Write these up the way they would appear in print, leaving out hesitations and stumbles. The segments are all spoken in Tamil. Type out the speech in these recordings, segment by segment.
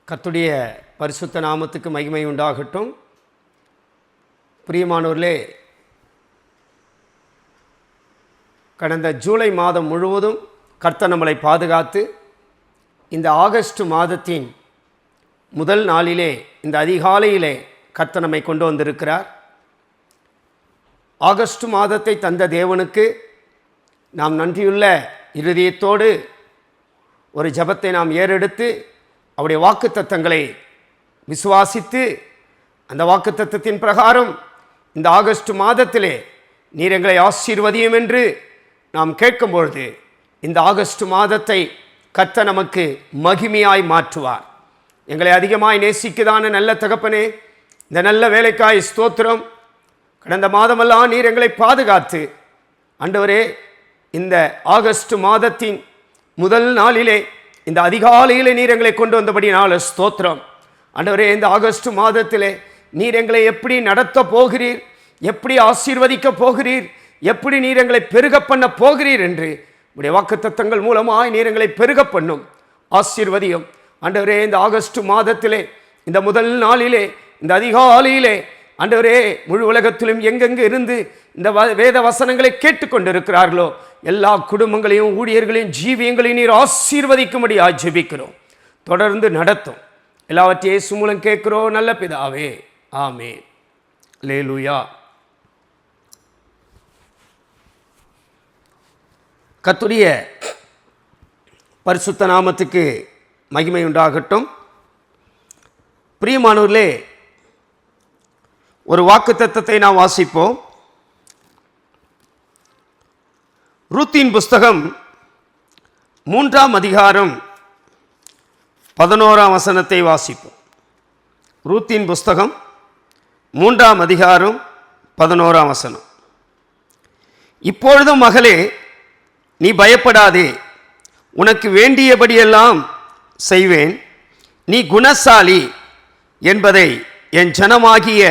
கர்த்தருடைய பரிசுத்த நாமத்துக்கு மகிமை உண்டாகட்டும். பிரியமானவர்களே, கடந்த ஜூலை மாதம் முழுவதும் கர்த்தர் நம்மளை பாதுகாத்து இந்த ஆகஸ்ட் மாதத்தின் முதல் நாளிலே, இந்த அதிகாலையிலே கர்த்தர் நம்மை கொண்டு வந்திருக்கிறார். ஆகஸ்ட் மாதத்தை தந்த தேவனுக்கு நாம் நன்றியுள்ள இருதயத்தோடு ஒரு ஜெபத்தை நாம் ஏறெடுத்து அவருடைய வாக்குத்தத்தங்களை விசுவாசித்து அந்த வாக்குத்தத்தத்தின் பிரகாரம் இந்த ஆகஸ்ட் மாதத்திலே நீர் எங்களை ஆசீர்வதியும் என்று நாம் கேட்கும்பொழுது இந்த ஆகஸ்ட் மாதத்தை கர்த்தர் நமக்கு மகிமையாய் மாற்றுவார். எங்களை அதிகமாய் நேசிக்குதான நல்ல தகப்பனே, இந்த நல்ல வேலைக்காய் ஸ்தோத்திரம். கடந்த மாதமெல்லாம் நீர் எங்களை பாதுகாத்து ஆண்டவரே, இந்த ஆகஸ்ட் மாதத்தின் முதல் நாளிலே இந்த அதிகாலையிலே நீர் எங்களை கொண்டு வந்தபடினால ஸ்தோத்திரம். ஆண்டவரே, இந்த ஆகஸ்ட் மாதத்திலே நீர் எங்களை எப்படி நடத்த போகிறீர், எப்படி ஆசீர்வதிக்க போகிறீர், எப்படி நீர் எங்களை பெருக பண்ண போகிறீர் என்று உடைய வாக்குத்தத்தங்கள் மூலமாய் நீர் எங்களை பெருக பண்ணும், ஆசீர்வதியும். ஆண்டவரே, இந்த ஆகஸ்ட் மாதத்திலே இந்த முதல் நாளிலே இந்த அதிகாலையிலே ஆண்டவரே, முழு உலகத்திலும் எங்கெங்கு இருந்து இந்த வேத வசனங்களை கேட்டுக்கொண்டிருக்கிறார்களோ எல்லா குடும்பங்களையும் ஊழியர்களையும் ஜீவியங்களையும் நீர் ஆசீர்வதிக்கும்படி ஜெபிக்கிறோம். தொடர்ந்து நடத்தும். எல்லாவற்றையும் இயேசு மூலம் கேட்கிறோம் நல்ல பிதாவே, ஆமென். அல்லேலூயா. கர்த்தருடைய பரிசுத்த நாமத்துக்கு மகிமை உண்டாகட்டும். பிரியமானவர்களே, ஒரு வாக்குத்தத்தத்தை நாம் வாசிப்போம். ரூத்தின் புஸ்தகம் 3ஆம் அதிகாரம் 11ஆம் வசனத்தை வாசிப்போம். ரூத்தின் புஸ்தகம் 3ஆம் அதிகாரம் 11ஆம் வசனம். இப்பொழுதும் மகளே, நீ பயப்படாதே, உனக்கு வேண்டியபடியெல்லாம் செய்வேன், நீ குணசாலி என்பதை என் ஜனமாகிய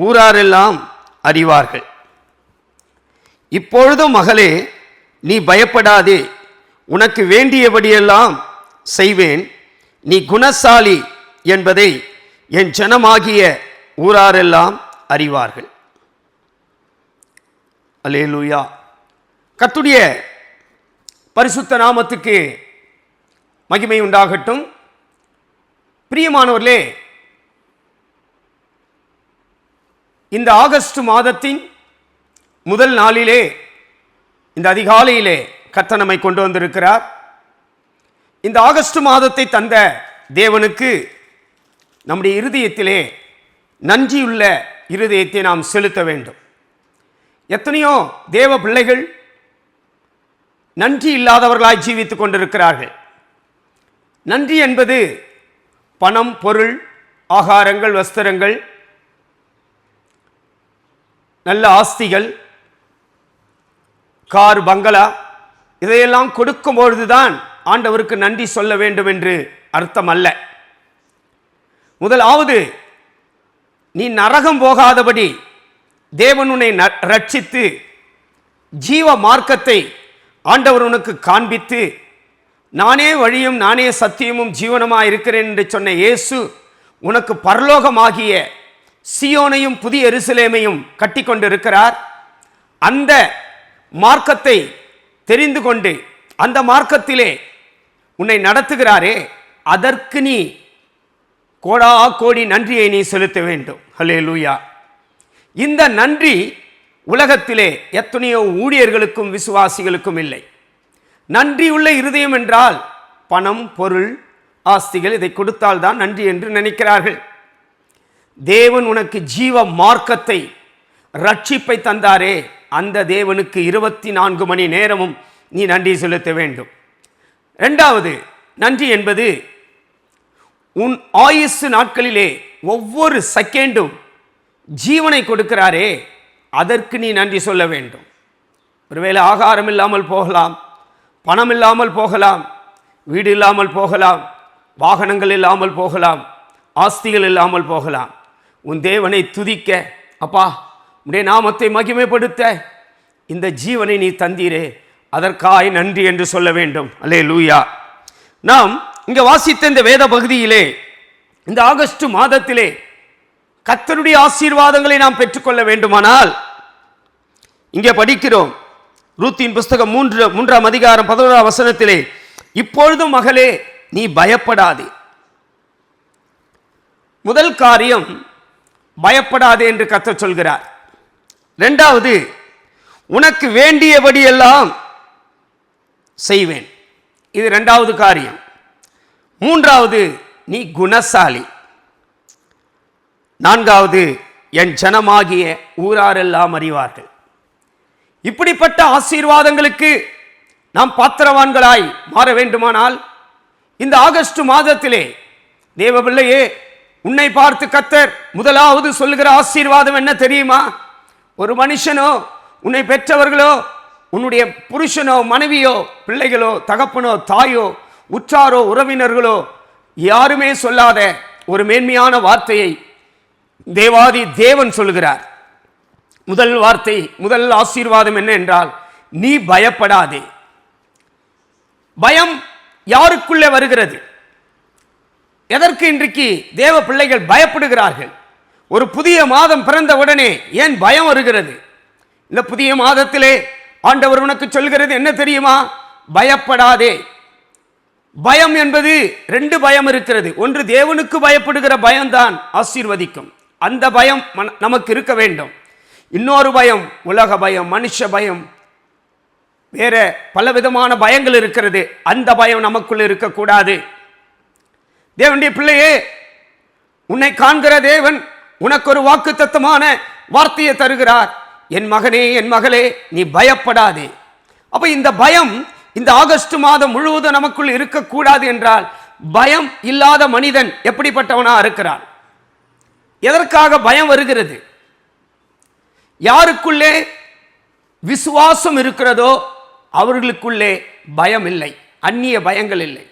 ஊராரெல்லாம் அறிவார்கள். இப்பொழுதும் மகளே, நீ பயப்படாதே, உனக்கு வேண்டியபடியெல்லாம் செய்வேன், நீ குணசாலி என்பதை என் ஜனமாகிய ஊராரெல்லாம் அறிவார்கள். அல்லேலூயா. கர்த்தருடைய பரிசுத்த நாமத்துக்கு மகிமை உண்டாகட்டும். பிரியமானவர்களே, இந்த ஆகஸ்ட் மாதத்தின் முதல் நாளிலே இந்த அதிகாலையிலே கர்த்தர் நம்மை கொண்டு வந்திருக்கிறார். இந்த ஆகஸ்ட் மாதத்தை தந்த தேவனுக்கு நம்முடைய இருதயத்திலே நன்றியுள்ள இருதயத்தை நாம் செலுத்த வேண்டும். எத்தனையோ தேவ பிள்ளைகள் நன்றி இல்லாதவர்களாய் ஜீவித்துக் கொண்டிருக்கிறார்கள். நன்றி என்பது பணம், பொருள், ஆகாரங்கள், வஸ்திரங்கள், நல்ல ஆஸ்திகள், கார், பங்களா, இதையெல்லாம் கொடுக்கும் பொழுதுதான் ஆண்டவருக்கு நன்றி சொல்ல வேண்டும் என்று அர்த்தம் அல்ல. முதலாவது, நீ நரகம் போகாதபடி தேவன் உன்னை ரட்சித்து ஜீவ மார்க்கத்தை ஆண்டவர் உனக்கு காண்பித்து, நானே வழியும் நானே சத்தியமும் ஜீவனமாக இருக்கிறேன் என்று சொன்ன இயேசு உனக்கு பரலோகமாகிய சியோனையும் புதிய எருசலேமையும் கட்டி கொண்டிருக்கிறார். அந்த மார்க்கத்தை தெரிந்து கொண்டு அந்த மார்க்கத்திலே உன்னை நடத்துகிறாரே, அதற்கு நீ கோடா கோடி நன்றியை நீ செலுத்த வேண்டும். அல்லேலூயா. இந்த நன்றி உலகத்திலே எத்தனையோ ஊழியர்களுக்கும் விசுவாசிகளுக்கும் இல்லை. நன்றி உள்ள இருதயம் என்றால் பணம், பொருள், ஆஸ்திகள் இதை கொடுத்தால் தான் நன்றி என்று நினைக்கிறார்கள். தேவன் உனக்கு ஜீவ மார்க்கத்தை, ரட்சிப்பை தந்தாரே, அந்த தேவனுக்கு 24 மணி நேரமும் நீ நன்றி செலுத்த வேண்டும். இரண்டாவது, நன்றி என்பது உன் ஆயுசு நாட்களிலே ஒவ்வொரு செகண்டும் ஜீவனை கொடுக்கிறாரே, அதற்கு நீ நன்றி சொல்ல வேண்டும். ஒருவேளை ஆகாரம் இல்லாமல் போகலாம், பணம் இல்லாமல் போகலாம், வீடு இல்லாமல் போகலாம், வாகனங்கள் இல்லாமல் போகலாம், ஆஸ்திகள் இல்லாமல் போகலாம். உன் தேவனை துதிக்க, அப்பா உடைய நாமத்தை மகிமைப்படுத்த இந்த ஜீவனை நீ தந்தீரே, அதற்காய் நன்றி என்று சொல்ல வேண்டும். அல்லேலூயா. நாம் இங்கே வாசித்த இந்த வேத பகுதியிலே இந்த ஆகஸ்ட் மாதத்திலே கர்த்தருடைய ஆசீர்வாதங்களை நாம் பெற்றுக்கொள்ள வேண்டுமானால் இங்கே படிக்கிறோம். ரூத்தின் புஸ்தகம் 3ஆம் அதிகாரம் 11ஆம் வசனத்திலே, இப்பொழுதும் மகளே நீ பயப்படாதே. முதல் காரியம் பயப்படாதே என்று கர்த்தர் சொல்கிறார். இரண்டாவது, உனக்கு வேண்டியபடியெல்லாம் செய்வேன். இது இரண்டாவது காரியம். மூன்றாவது, நீ குணசாலி. நான்காவது, என் ஜனமாகிய ஊராரெல்லாம் அறிவார்கள். இப்படிப்பட்ட ஆசீர்வாதங்களுக்கு நாம் பாத்திரவான்களாய் மாற வேண்டுமானால் இந்த ஆகஸ்ட் மாதத்திலே தேவ பிள்ளையே, உன்னை பார்த்து கர்த்தர் முதலாவது சொல்லுகிற ஆசீர்வாதம் என்ன தெரியுமா? ஒரு மனுஷனோ, உன்னை பெற்றவர்களோ, உன்னுடைய புருஷனோ, மனைவியோ, பிள்ளைகளோ, தகப்பனோ, தாயோ, உற்றாரோ, உறவினர்களோ யாருமே சொல்லாத ஒரு மேன்மையான வார்த்தையை தேவாதி தேவன் சொல்கிறார். முதல் வார்த்தை, முதல் ஆசீர்வாதம் என்ன என்றால், நீ பயப்படாதே. பயம் யாருக்குள்ளே வருகிறது? எதற்கு இன்றைக்கு தேவ பிள்ளைகள் பயப்படுகிறார்கள்? ஒரு புதிய மாதம் பிறந்த உடனே ஏன் பயம் வருகிறது? இந்த புதிய மாதத்திலே ஆண்டவர் உனக்கு சொல்கிறது என்ன தெரியுமா? பயப்படாதே. பயம் என்பது ரெண்டு பயம் இருக்கிறது. ஒன்று தேவனுக்கு பயப்படுகிற பயம்தான் ஆசீர்வதிக்கும், அந்த பயம் நமக்கு இருக்க வேண்டும். இன்னொரு பயம் உலக பயம், மனுஷ பயம், வேற பலவிதமான பயங்கள் இருக்கிறது. அந்த பயம் நமக்குள்ள இருக்கக்கூடாது. தேவனுடைய பிள்ளையே, உன்னை காண்கிற தேவன் உனக்கு ஒரு வாக்குத்தத்தமான வார்த்தையை தருகிறார். என் மகனே, என் மகளே, நீ பயப்படாதே. அப்ப இந்த பயம் இந்த ஆகஸ்ட் மாதம் முழுவதும் நமக்குள் இருக்கக்கூடாது என்றால், பயம் இல்லாத மனிதன் எப்படிப்பட்டவனா இருக்கிறான்? எதற்காக பயம் வருகிறது? யாருக்குள்ளே விசுவாசம் இருக்கிறதோ அவர்களுக்குள்ளே பயம் இல்லை, அந்நிய பயங்கள் இல்லை.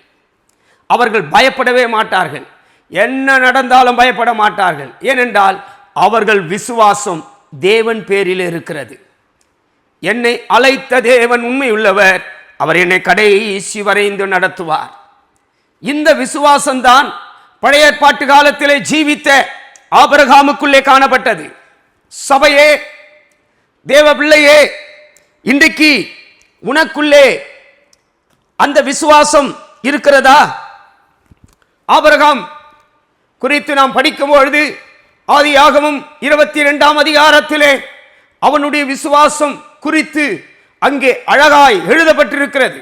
அவர்கள் பயப்படவே மாட்டார்கள். என்ன நடந்தாலும் பயப்பட மாட்டார்கள். ஏனென்றால் அவர்கள் விசுவாசம் தேவன் பேரில் இருக்கிறது. என்னை அழைத்த தேவன் உண்மை உள்ளவர், அவர் என்னை கடைசி வரைந்து நடத்துவார். இந்த விசுவாசம்தான் பழைய ஏற்பாட்டு காலத்திலே ஜீவித்த ஆபிரகாமுக்குள்ளே காணப்பட்டது. சபையே, தேவ பிள்ளையே, இன்றைக்கு உனக்குள்ளே அந்த விசுவாசம் இருக்கிறதா? ஆபிரகாம் குறித்து நாம் படிக்கும் பொழுது ஆதியாகமம் 22ஆம் அதிகாரத்திலே அவனுடைய விசுவாசம் குறித்து அங்கே அழகாய் எழுதப்பட்டிருக்கிறது.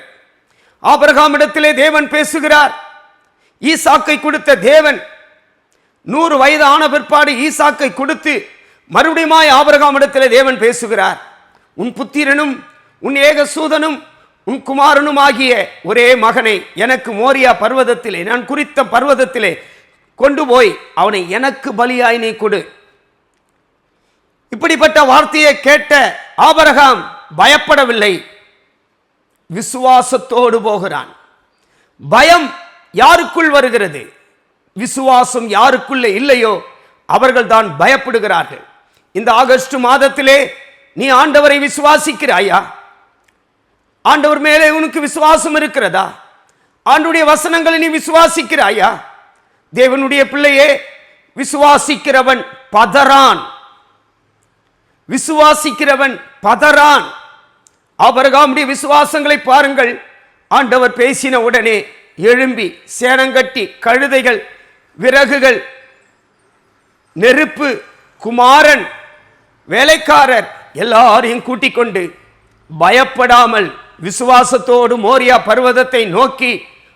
ஆபிரகாமிடத்திலே தேவன் பேசுகிறார். ஈசாக்கை கொடுத்த தேவன் 100 வயது ஆன பிற்பாடு ஈசாக்கை கொடுத்து மறுபடியும் ஆபிரகாமிடத்திலே தேவன் பேசுகிறார். உன் புத்திரனும் உன் ஏகசூதனும் உன் குமாரனும் ஆகிய ஒரே மகனை எனக்கு மோரியா பர்வதத்திலே, நான் குறித்த பர்வதத்திலே கொண்டு போய் அவனை எனக்கு பலியாய் நீ கொடு. இப்படிப்பட்ட வார்த்தையை கேட்ட ஆபிரகாம் பயப்படவில்லை, விசுவாசத்தோடு போகிறான். பயம் யாருக்குள் வருகிறது? விசுவாசம் யாருக்குள்ளே இல்லையோ அவர்கள் தான் பயப்படுகிறார்கள். இந்த ஆகஸ்ட் மாதத்திலே நீ ஆண்டவரை விசுவாசிக்கிறாயா? ஆண்டவர் மேலே உனக்கு விசுவாசம் இருக்கிறதா? ஆண்டவருடைய வசனங்களை நீ விசுவாசிக்கிறாயா? தேவனுடைய பிள்ளையே, விசுவாசிக்கிறவன் பதறான், விசுவாசிக்கிறவன் பதறான். ஆபிரகாமுடைய விசுவாசங்களை பாருங்கள். ஆண்டவர் பேசின உடனே எழும்பி சேனங்கட்டி கழுதைகள், விறகுகள், நெருப்பு, குமாரன், வேலைக்காரர் எல்லாரையும் கூட்டிக் கொண்டு பயப்படாமல் விசுவாசத்தோடு மோரியா பர்வதத்தை நோக்கி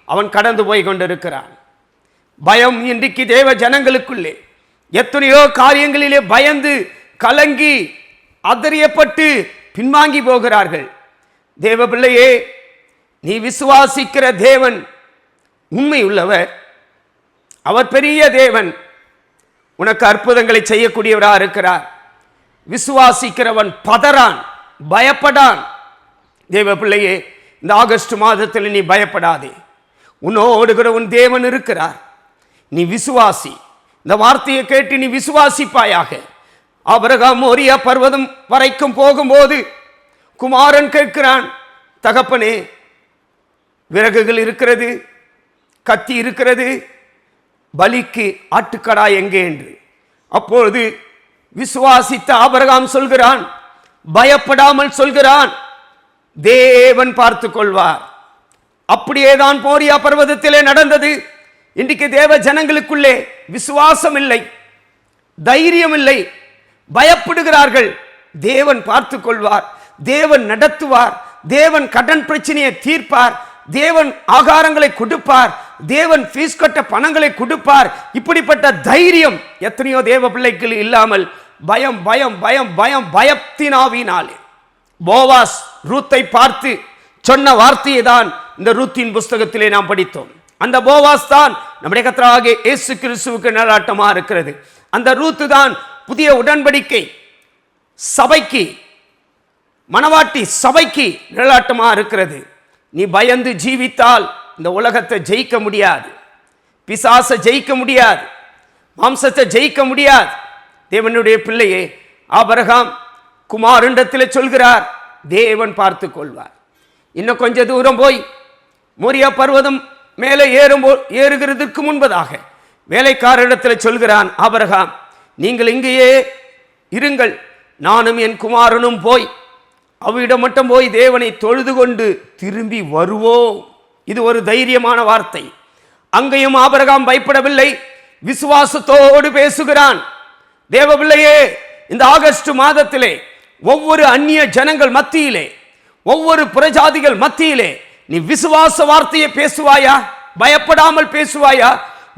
அவன் கடந்து போய் கொண்டிருக்கிறான். பயம் இன்றைக்கு தேவ ஜனங்களுக்குள்ளே எத்தனையோ காரியங்களிலே பயந்து கலங்கி அதறியப்பட்டு பின்வாங்கி போகிறார்கள். தேவ பிள்ளையே, நீ விசுவாசிக்கிற தேவன் உண்மை உள்ளவர், அவர் பெரிய தேவன், உனக்கு அற்புதங்களை செய்யக்கூடியவராக இருக்கிறார். விசுவாசிக்கிறவன் பதறான், பயப்படான். தேவ பிள்ளையே, இந்த ஆகஸ்ட் மாதத்தில் நீ பயப்படாதே. உன்னோடு கூட உன் தேவன் இருக்கிறார். நீ விசுவாசி. இந்த வார்த்தையை கேட்டு நீ விசுவாசிப்பாயாக. ஆபிரகாம் மோரியா பர்வதம் வரைக்கும் போகும்போது குமாரன் கேட்கிறான், தகப்பனே, விறகுகள் இருக்கிறது, கத்தி இருக்கிறது, பலிக்கு ஆட்டுக்கடா எங்கே என்று. அப்பொழுது விசுவாசித்த ஆபிரகாம் சொல்கிறான், பயப்படாமல் சொல்கிறான், தேவன் பார்த்து கொள்வார். அப்படியேதான் போரியா பர்வதத்திலே நடந்தது. இன்றைக்கு தேவ ஜனங்களுக்குள்ளே விசுவாசம் இல்லை, தைரியம் இல்லை, பயப்படுகிறார்கள். தேவன் பார்த்து கொள்வார், தேவன் நடத்துவார், தேவன் கடன் பிரச்சனையை தீர்ப்பார், தேவன் ஆகாரங்களை கொடுப்பார், தேவன் ஃபீஸ் கட்ட பணங்களை கொடுப்பார். இப்படிப்பட்ட தைரியம் எத்தனையோ தேவ பிள்ளைகள் இல்லாமல் பயம் பயம் பயம் பயம் பயத்தினாவினாலே போவாஸ் ரூத்தை பார்த்து சொன்ன வார்த்தையை தான் இந்த ரூத்தின் புஸ்தகத்திலே நாம் படித்தோம். அந்த போவாஸ் தான் நம்முடைய கர்த்தராகிய இயேசு கிறிஸ்துவுக்கு நிழலாட்டமா இருக்கிறது. அந்த ரூத்து தான் புதிய உடன்படிக்கை சபைக்கு, மணவாட்டி சபைக்கு நிழலாட்டமா இருக்கிறது. நீ பயந்து ஜீவித்தால் இந்த உலகத்தை ஜெயிக்க முடியாது, பிசாசை ஜெயிக்க முடியாது, மாம்சத்தை ஜெயிக்க முடியாது. தேவனுடைய பிள்ளையே, ஆபிரகாம் குமாரனிடத்தில் சொல்கிறார், தேவன் பார்த்து கொள்வார். இன்னும் கொஞ்ச தூரம் போய் மோரியா பர்வதம் மேலே ஏறுகிறதுக்கு முன்பதாக வேலைக்காரரிடத்தில் சொல்கிறான் ஆபிரகாம், நீங்கள் இங்கேயே இருங்கள், நானும் என் குமாரனும் போய் அவ்விடம் மட்டும் போய் தேவனை தொழுது கொண்டு திரும்பி வருவோம். இது ஒரு தைரியமான வார்த்தை. அங்கேயும் ஆபிரகாம் பயப்படவில்லை, விசுவாசத்தோடு பேசுகிறான். தேவ பிள்ளையே, இந்த ஆகஸ்ட் மாதத்திலே ஒவ்வொரு அந்நிய ஜனங்கள் மத்தியிலே, ஒவ்வொரு புறஜாதிகள் மத்தியிலே நீ விசுவாச வார்த்தையை பேசுவாயா? பயப்படாமல் பேசுவாயா?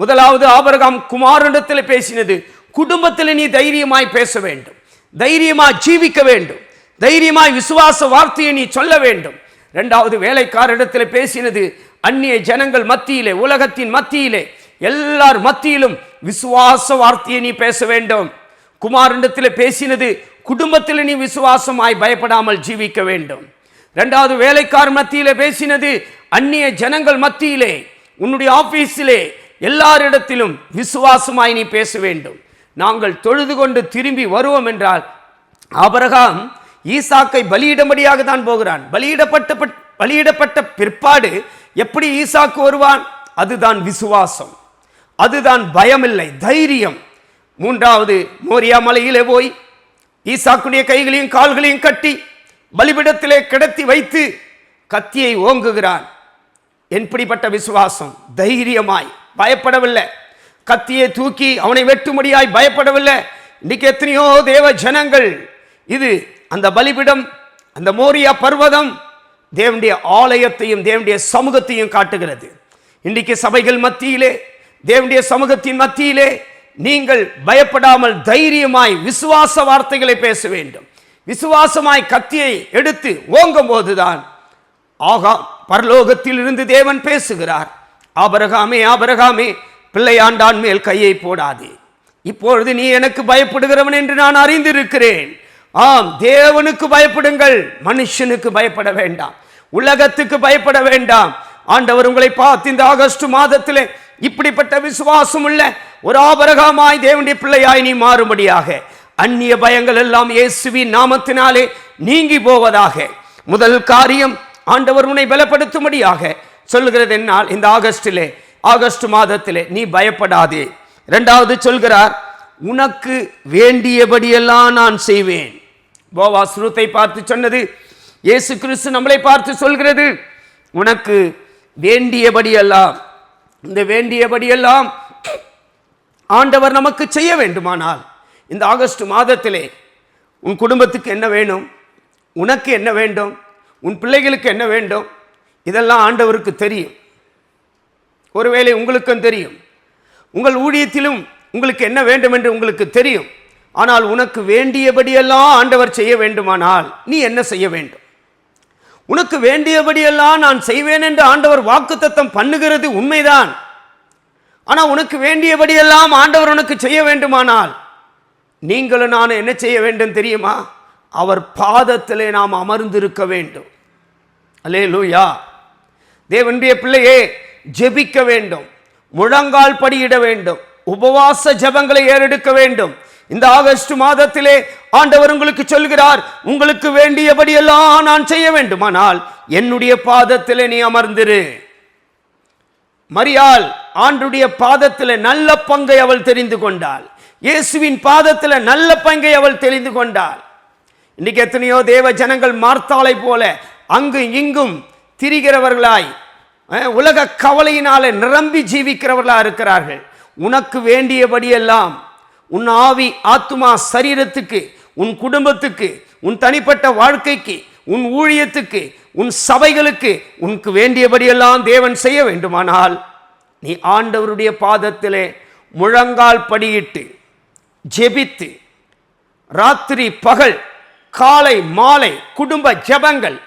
முதலாவது ஆபிரகாம் குமாரனிடத்தில் பேசினது, குடும்பத்தில் நீ தைரியமாய் பேச வேண்டும், தைரியமாய் ஜீவிக்க வேண்டும், தைரியமாய் விசுவாச வார்த்தையை நீ சொல்ல வேண்டும். இரண்டாவது வேலைக்காரரிடத்தில் பேசினது, அந்நிய ஜனங்கள் மத்தியிலே, உலகத்தின் மத்தியிலே, எல்லார் மத்தியிலும் விசுவாச வார்த்தையை நீ பேச வேண்டும். குமாரனிடத்தில் பேசினது, குடும்பத்தில் நீ விசுவாசமாய் பயப்படாமல் ஜீவிக்க வேண்டும். இரண்டாவது வேலைக்கார மத்தியிலே பேசினது, அந்நிய ஜனங்கள் மத்தியிலே, உன்னுடைய ஆபீஸிலே, எல்லாரிடத்திலும் விசுவாசமாய் நீ பேச வேண்டும். நாங்கள் தொழுது கொண்டு திரும்பி வருவோம் என்றால், ஆபிரகாம் ஈசாக்கை பலியிடும்படியாக தான் போகிறான். பலியிடப்பட்ட பிற்பாடு எப்படி ஈசாக்கு வருவான்? அதுதான் விசுவாசம், அதுதான் பயமில்லை, தைரியம். மூன்றாவது, மோரியா மலையிலே போய் ஈசாக்குடைய கைகளையும் கால்களையும் கட்டி பலிபீடத்திலே கிடத்தி வைத்து கத்தியை ஓங்குகிறான். எப்படிப்பட்ட விசுவாசம்! தைரியமாய் பயப்படவில்லை, கத்தியை தூக்கி அவனை வெட்டும்படியாய் பயப்படவில்லை. இன்னைக்கு எத்தனையோ தேவ ஜனங்கள், இது அந்த பலிபீடம், அந்த மோரியா பர்வதம் தேவனுடைய ஆலயத்தையும் தேவனுடைய சமூகத்தையும் காட்டுகிறது. இன்றைக்கு சபைகள் மத்தியிலே, தேவனுடைய சமூகத்தின் மத்தியிலே நீங்கள் பயப்படாமல் தைரியமாய் விசுவாச வார்த்தைகளை பேச வேண்டும். விசுவாசமாய் கத்தியை எடுத்து ஓங்கும் போதுதான் ஆகா பரலோகத்தில் இருந்து தேவன் பேசுகிறார். ஆபிரகாமே, ஆபிரகாமே, பிள்ளையாண்டான் மேல் கையை போடாதே, இப்பொழுது நீ எனக்கு பயப்படுகிறவன் என்று நான் அறிந்திருக்கிறேன். ஆம், தேவனுக்கு பயப்படுங்கள், மனுஷனுக்கு பயப்பட வேண்டாம், உலகத்துக்கு பயப்பட வேண்டாம். ஆண்டவர் உங்களை பார்த்து இந்த ஆகஸ்ட் மாதத்திலே இப்படிப்பட்ட விசுவாசம் உள்ள ஒரு ஆபிரகாமாய் தேவனுடைய பிள்ளையாய் நீ மாறும்படியாக அந்நிய பயங்கள் எல்லாம் இயேசுவின் நாமத்தினாலே நீங்கி போவதாக. முதல் காரியம், ஆண்டவர் உன்னை பலப்படுத்தும்படியாக சொல்லுகிறது என்னால் இந்த ஆகஸ்ட் மாதத்திலே நீ பயப்படாதே. இரண்டாவது சொல்கிறார், உனக்கு வேண்டியபடியெல்லாம் நான் செய்வேன். போவாஸ் ரூத்தை பார்த்து சொன்னது, இயேசு கிறிஸ்து நம்மளை பார்த்து சொல்கிறது, உனக்கு வேண்டியபடியெல்லாம். இந்த வேண்டியபடியெல்லாம் ஆண்டவர் நமக்கு செய்ய வேண்டுமானால் இந்த ஆகஸ்ட் மாதத்திலே உன் குடும்பத்துக்கு என்ன வேணும், உனக்கு என்ன வேண்டும், உன் பிள்ளைகளுக்கு என்ன வேண்டும், இதெல்லாம் ஆண்டவருக்கு தெரியும். ஒருவேளை உங்களுக்கும் தெரியும், உங்கள் ஊழியத்திலும் உங்களுக்கு என்ன வேண்டும் என்று உங்களுக்கு தெரியும். ஆனால் உனக்கு வேண்டியபடியெல்லாம் ஆண்டவர் செய்ய வேண்டுமானால் நீ என்ன செய்ய வேண்டும்? உனக்கு வேண்டியபடியெல்லாம் நான் செய்வேன் என்று ஆண்டவர் வாக்குத்தத்தம் பண்ணுகிறது உண்மைதான். ஆனால் உனக்கு வேண்டியபடியெல்லாம் ஆண்டவர் உனக்கு செய்ய வேண்டுமானால் நீங்களும் நான் என்ன செய்ய வேண்டும் தெரியுமா? அவர் பாதத்திலே நாம் அமர்ந்திருக்க வேண்டும். அல்லேலூயா. தேவனுடைய பிள்ளையே, ஜெபிக்க வேண்டும், முழங்கால் படியிட வேண்டும், உபவாச ஜெபங்களை ஏறெடுக்க வேண்டும். இந்த ஆகஸ்ட் மாதத்திலே ஆண்டவர் உங்களுக்கு சொல்கிறார், உங்களுக்கு வேண்டியபடியெல்லாம் நான் செய்ய வேண்டுமானால் என்னுடைய பாதத்திலே நீ அமர்ந்திரு. மரியாள் ஆண்டுடைய பாதத்தில் நல்ல பங்கை அவள் தெரிந்து கொண்டாள். இயேசுவின் பாதத்தில் நல்ல பங்கை அவள் தெரிந்து கொண்டாள். இன்னைக்கு எத்தனையோ தேவ ஜனங்கள் மார்த்தாளை போல அங்கு இங்கும் திரிகிறவர்களாய் உலக கவலையினாலே நிரம்பி ஜீவிக்கிறவர்களா இருக்கிறார்கள். உனக்கு வேண்டியபடியெல்லாம் உன் ஆவி ஆத்துமா சரீரத்துக்கு, உன் குடும்பத்துக்கு, உன் தனிப்பட்ட வாழ்க்கைக்கு, உன் ஊழியத்துக்கு, உன் சபைகளுக்கு உனக்கு வேண்டியபடியெல்லாம் தேவன் செய்ய வேண்டுமானால் நீ ஆண்டவருடைய பாதத்திலே முழங்கால் படியிட்டு ஜெபித்து ராத்திரி பகல் காலை மாலை குடும்ப ஜெபங்கள்,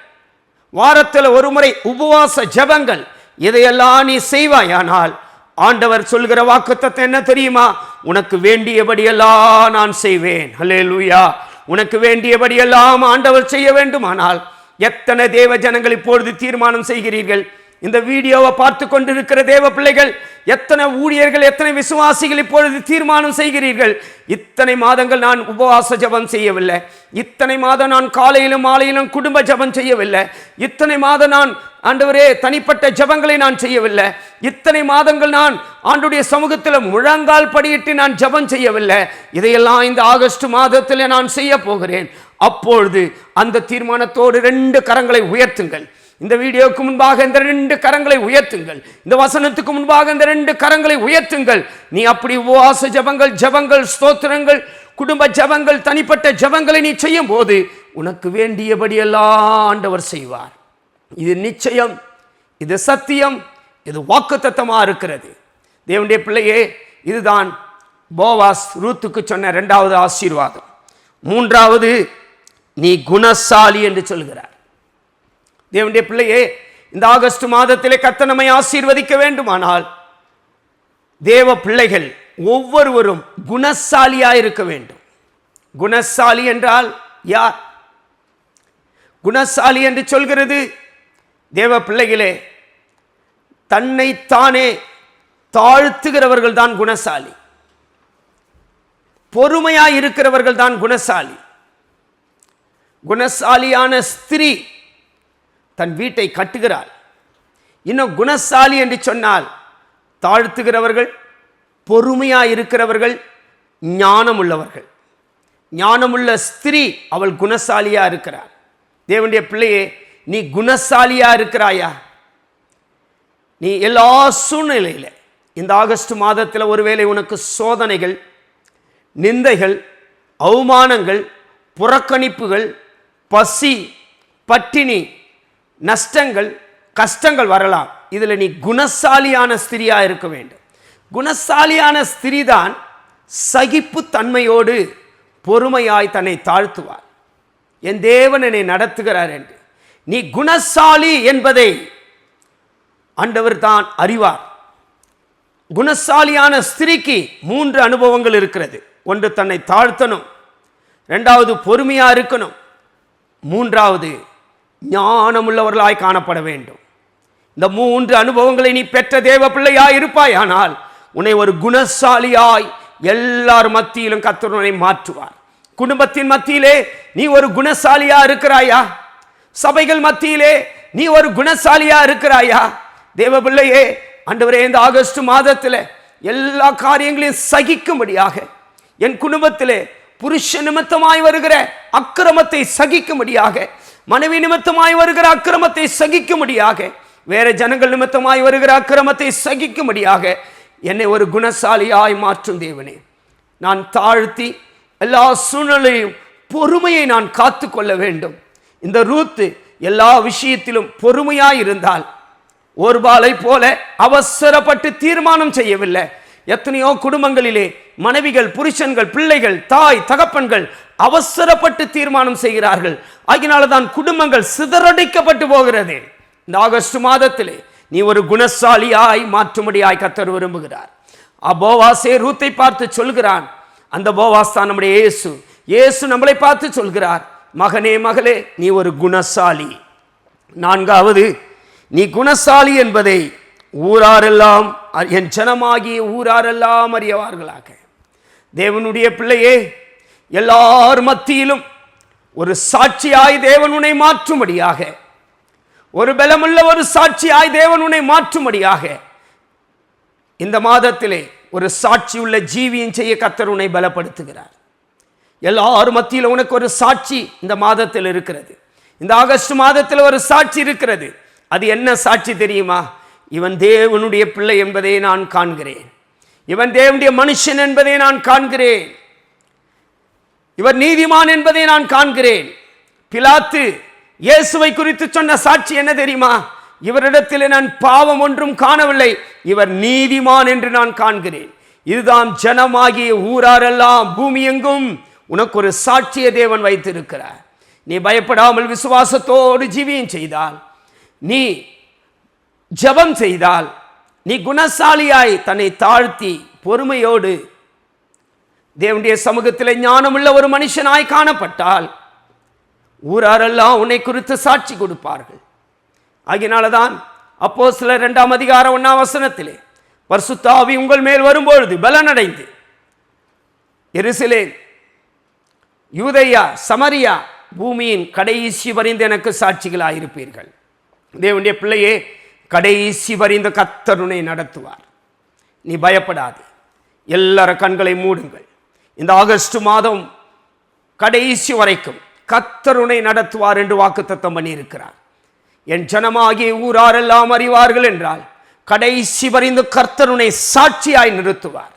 வாரத்தில் ஒரு முறை உபவாச ஜெபங்கள், இதையெல்லாம் நீ செய்வாயானால் ஆண்டவர் சொல்கிற வாக்குத்தத்தம் என்ன தெரியுமா? உனக்கு வேண்டியபடியெல்லாம் நான் செய்வேன். அல்லேலூயா. உனக்கு வேண்டியபடியெல்லாம் ஆண்டவர் செய்ய வேண்டுமானால் எத்தனை தேவ ஜனங்கள் இப்பொழுது தீர்மானம் செய்கிறீர்கள்? இந்த வீடியோவை பார்த்து கொண்டிருக்கிற தேவ பிள்ளைகள், எத்தனை ஊழியர்கள், எத்தனை விசுவாசிகள் இப்பொழுது தீர்மானம் செய்கிறீர்கள்? இத்தனை மாதங்கள் நான் உபவாச ஜெபம் செய்யவில்லை, இத்தனை மாதம் நான் காலையிலும் மாலையிலும் குடும்ப ஜெபம் செய்யவில்லை, இத்தனை மாதம் நான் ஆண்டவரே தனிப்பட்ட ஜெபங்களை நான் செய்யவில்லை, இத்தனை மாதங்கள் நான் ஆண்டுடைய சமூகத்தில் முழங்கால் படியிட்டு நான் ஜெபம் செய்யவில்லை, இதையெல்லாம் இந்த ஆகஸ்ட் மாதத்தில் நான் செய்ய போகிறேன். அப்பொழுது அந்த தீர்மானத்தோடு 2 கரங்களை உயர்த்துங்கள். இந்த வீடியோக்கு முன்பாக இந்த 2 கரங்களை உயர்த்துங்கள். இந்த வசனத்துக்கு முன்பாக இந்த 2 கரங்களை உயர்த்துங்கள். நீ அப்படி உபவாச ஜெபங்கள், ஜெபங்கள், ஸ்தோத்திரங்கள், குடும்ப ஜெபங்கள், தனிப்பட்ட ஜெபங்களை நீ செய்யும் போது உனக்கு வேண்டியபடியெல்லாம் ஆண்டவர் செய்வார். இது நிச்சயம், இது சத்தியம், இது வாக்குத்தத்தமா இருக்கிறது. தேவனுடைய பிள்ளையே, இதுதான் போவாஸ் ரூத்துக்கு சொன்ன 2வது ஆசீர்வாதம். 3வது, நீ குணசாலி என்று சொல்கிறார். தேவனுடைய பிள்ளையே, இந்த ஆகஸ்ட் மாதத்திலே கர்த்தர் நம்மை ஆசீர்வதிக்க வேண்டுமானால் தேவ பிள்ளைகள் ஒவ்வொருவரும் குணசாலியாய் இருக்க வேண்டும். குணசாலி என்றால் யார்? குணசாலி என்று சொல்கிறது தேவ பிள்ளைகளே, தன்னைத்தானே தாழ்த்துகிறவர்கள் தான் குணசாலி. பொறுமையாய் இருக்கிறவர்கள் தான் குணசாலி. குணசாலியான ஸ்திரீ தன் வீட்டை கட்டுகிறாள். இன்னும் குணசாலி என்று சொன்னால் தாழ்த்துகிறவர்கள், பொறுமையாய் இருக்கிறவர்கள், ஞானம் உள்ளவர்கள். ஞானமுள்ள ஸ்திரீ அவள் குணசாலியா இருக்கிறாள். தேவனுடைய பிள்ளையே, நீ குணசாலியா இருக்கிறாயா? நீ எல்லா சூழ்நிலையில இந்த ஆகஸ்ட் மாதத்தில் ஒருவேளை உனக்கு சோதனைகள், நிந்தைகள், அவமானங்கள், புறக்கணிப்புகள், பசி, பட்டினி, நஷ்டங்கள், கஷ்டங்கள் வரலாம். இதில் நீ குணசாலியான ஸ்திரியா இருக்க வேண்டும். குணசாலியான ஸ்திரீ தான் சகிப்பு தன்மையோடு பொறுமையாய் தன்னை தாழ்த்துவார். என் தேவன் என்னை நடத்துகிறார் என்று நீ குணசாலி என்பதை ஆண்டவர் தான் அறிவார். குணசாலியான ஸ்திரீக்கு 3 அனுபவங்கள் இருக்கிறது. ஒன்று, தன்னை தாழ்த்தணும். 2வது, பொறுமையா இருக்கணும். 3வது, ஞானமுள்ளவர்களாய் காணப்பட வேண்டும். இந்த 3 அனுபவங்களை நீ பெற்ற தேவ பிள்ளையாய் இருப்பாயானால் உன்னை ஒரு குணசாலியாய் எல்லார் மத்தியிலும் கர்த்தர் உன்னை மாற்றுவார். குடும்பத்தின் மத்தியிலே நீ ஒரு குணசாலியா இருக்கிறாயா? சபைகள் மத்தியிலே நீ ஒரு குணசாலியா இருக்கிறாயா? தேவ பிள்ளையே, ஆண்டவரே, இந்த ஆகஸ்ட் மாதத்தில் எல்லா காரியங்களையும் சகிக்கும்படியாக, என் குடும்பத்திலே புருஷ நிமித்தமாய் வருகிற அக்கிரமத்தை சகிக்கும்படியாக, மனைவி நிமித்தமாய் வருகிற அக்கிரமத்தை சகிக்கும்படியாக, வேற ஜனங்கள் நிமித்தமாய் வருகிற அக்கிரமத்தை சகிக்கும்படியாக என்னை ஒரு குணசாலியாய் மாற்றும் தேவனே. நான் தாழ்த்தி எல்லா சூழ்நிலையும் பொறுமையை நான் காத்து கொள்ள வேண்டும். இந்த ரூத்து எல்லா விஷயத்திலும் பொறுமையாய் இருந்தால், ஒருபாலை போல அவசரப்பட்டு தீர்மானம் செய்யவில்லை. எத்தனையோ குடும்பங்களிலே மனைவிகள், புருஷன்கள், பிள்ளைகள், தாய் தகப்பன்கள் அவசரப்பட்டு தீர்மானம் செய்கிறார்கள். ஆகினால தான் குடும்பங்கள் சிதறடிக்கப்பட்டு போகிறது. இந்த ஆகஸ்ட் மாதத்திலே நீ ஒரு குணசாலியாய் மாற்றும்படியாய் கர்த்தர் விரும்புகிறார். போவாசே ரூத்தை பார்த்து சொல்கிறான். அந்த போவாஸ் தான் நம்முடைய இயேசு. இயேசு நம்மளை பார்த்து சொல்கிறார், மகனே, மகளே, நீ ஒரு குணசாலி. 4வது, நீ குணசாலி என்பதை ஊராரெல்லாம், என் ஜனமாகிய ஊராரெல்லாம் அறியவார்களாக. தேவனுடைய பிள்ளையே, எல்லார் மத்தியிலும் ஒரு சாட்சியாய் தேவன் உன்னை மாற்றும்படியாக, ஒரு பலமுள்ள ஒரு சாட்சியாய் தேவன் உன்னை மாற்றும்படியாக இந்த மாதத்திலே ஒரு சாட்சி உள்ள ஜீவியம் செய்ய கர்த்தர் உன்னை பலப்படுத்துகிறார். எல்லாரும் மத்தியில் உனக்கு ஒரு சாட்சி இந்த மாதத்தில் இருக்கிறது. இந்த ஆகஸ்ட் மாதத்தில் ஒரு சாட்சி இருக்கிறது. அது என்ன சாட்சி தெரியுமா? இவன் தேவனுடைய பிள்ளை என்பதை நான் காண்கிறேன். இவன் தேவனுடைய மனுஷன் என்பதை நான் காண்கிறேன். இவர் நீதிமான் என்பதை நான் காண்கிறேன். பிலாத்து இயேசுவை குறித்து சொன்ன சாட்சி என்ன தெரியுமா? இவரிடத்தில் நான் பாவம் ஒன்றும் காணவில்லை, இவர் நீதிமான் என்று நான் காண்கிறேன். இதுதான் ஜனமாகிய ஊராரெல்லாம் பூமி எங்கும் உனக்கு ஒரு சாட்சிய தேவன் வைத்திருக்கிறார். நீ பயப்படாமல் விசுவாசத்தோடு ஜீவியம் செய்தால், நீ ஜெபம் செய்தால், நீ குணசாலியாய் தன்னை தாழ்த்தி பொறுமையோடு தேவனுடைய சமூகத்தில் ஞானமுள்ள ஒரு மனுஷனாய் காணப்பட்டால் ஊராரெல்லாம் உன்னை குறித்து சாட்சி கொடுப்பார்கள். ஆகினால்தான் அப்போஸ்தலர் 2 அதிகாரம் 1 பரிசுத்த ஆவி உங்கள் மேல் வரும்பொழுது பலனடைந்து எருசலேம், யூதேயா, சமரியா பூமியின் கடைசி வரிந்து எனக்கு சாட்சிகளாயிருப்பீர்கள். தேவனுடைய பிள்ளையே, கடைசி வரிந்து கர்த்தர் உன்னை நடத்துவார். நீ பயப்படாதே. எல்லார கண்களை மூடுங்கள். இந்த ஆகஸ்ட் மாதம் கடைசி வரைக்கும் கர்த்தர் உன்னை நடத்துவார் என்று வாக்குத்தத்தம் பண்ணியிருக்கிறார். என் ஜனமாகிய ஊராரெல்லாம் அறிவார்கள் என்றால் கடைசி வரைந்து கர்த்தர் உன்னை சாட்சியாய் நிறுத்துவார்.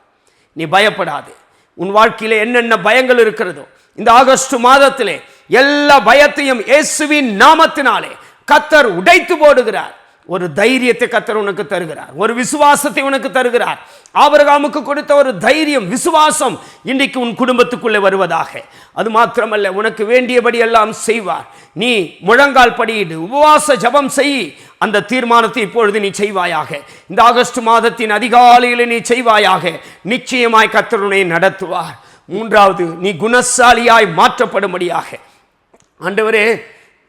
நீ பயப்படாதே. உன் வாழ்க்கையிலே என்னென்ன பயங்கள் இருக்கிறதோ இந்த ஆகஸ்ட் மாதத்திலே எல்லா பயத்தையும் இயேசுவின் நாமத்தினாலே கர்த்தர் உடைத்து போடுகிறார். ஒரு தைரியத்தை கர்த்தர் உனக்கு தருகிறார். ஒரு விசுவாசத்தை உனக்கு தருகிறார். ஆபிரகாமுக்கு கொடுத்த ஒரு தைரியம், விசுவாசம் இன்றைக்கு உன் குடும்பத்துக்குள்ளே வருவதாக. அது மாத்திரமல்ல, உனக்கு வேண்டியபடி எல்லாம் செய்வார். நீ முழங்கால் படியிடு, உபவாச ஜெபம் செய். அந்த தீர்மானத்தை இப்பொழுது நீ செய்வாயாக. இந்த ஆகஸ்ட் மாதத்தின் அதிகாலையில் நீ செய்வாயாக. நிச்சயமாய் கர்த்தர் உன்னை நடத்துவார். 3வது, நீ குணசாலியாய் மாற்றப்படும்படியாக. ஆண்டவரே,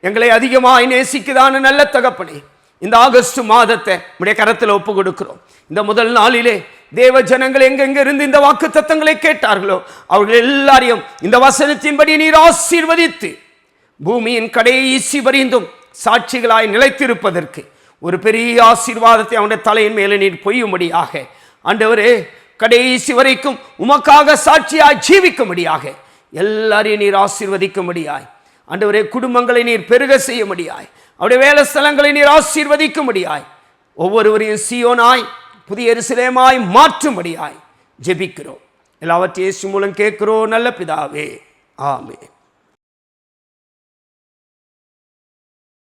எங்களை அதிகமாய் நேசிக்குதான நல்ல தகப்பனே, இந்த ஆகஸ்ட் மாதத்தை உடைய கரத்தில் ஒப்பு கொடுக்கிறோம். இந்த முதல் நாளிலே தேவ ஜனங்கள் எங்கெங்கிருந்து இந்த வாக்கு தத்தங்களை கேட்டார்களோ அவர்கள் எல்லாரையும் இந்த வசனத்தின்படி நீர் ஆசீர்வதித்து பூமியின் கடைசி வரைந்தும் சாட்சிகளாய் நிலைத்திருப்பதற்கு ஒரு பெரிய ஆசீர்வாதத்தை அவனுடைய தலையின் மேலே நீர் பொய்யும்படியாக, ஆண்டவரே, கடைசி வரைக்கும் உமக்காக சாட்சியாய் ஜீவிக்கும்படியாக எல்லாரையும் நீர் ஆசீர்வதிக்கும்படியாய், ஆண்டவரே, குடும்பங்களை நீர் பெருக செய்யும்படியாய், அவருடைய வேலை ஸ்தலங்களை நீர் ஆசீர்வதிக்கும்படியாய், ஒவ்வொருவரையும் சீயோனாய் புதிய எருசலேமாய் மாற்றும்படியாய் ஜெபிக்கிறோம். எல்லாவற்றையும் இயேசு மூலம் கேட்கிறோம் நல்ல பிதாவே, ஆமென்.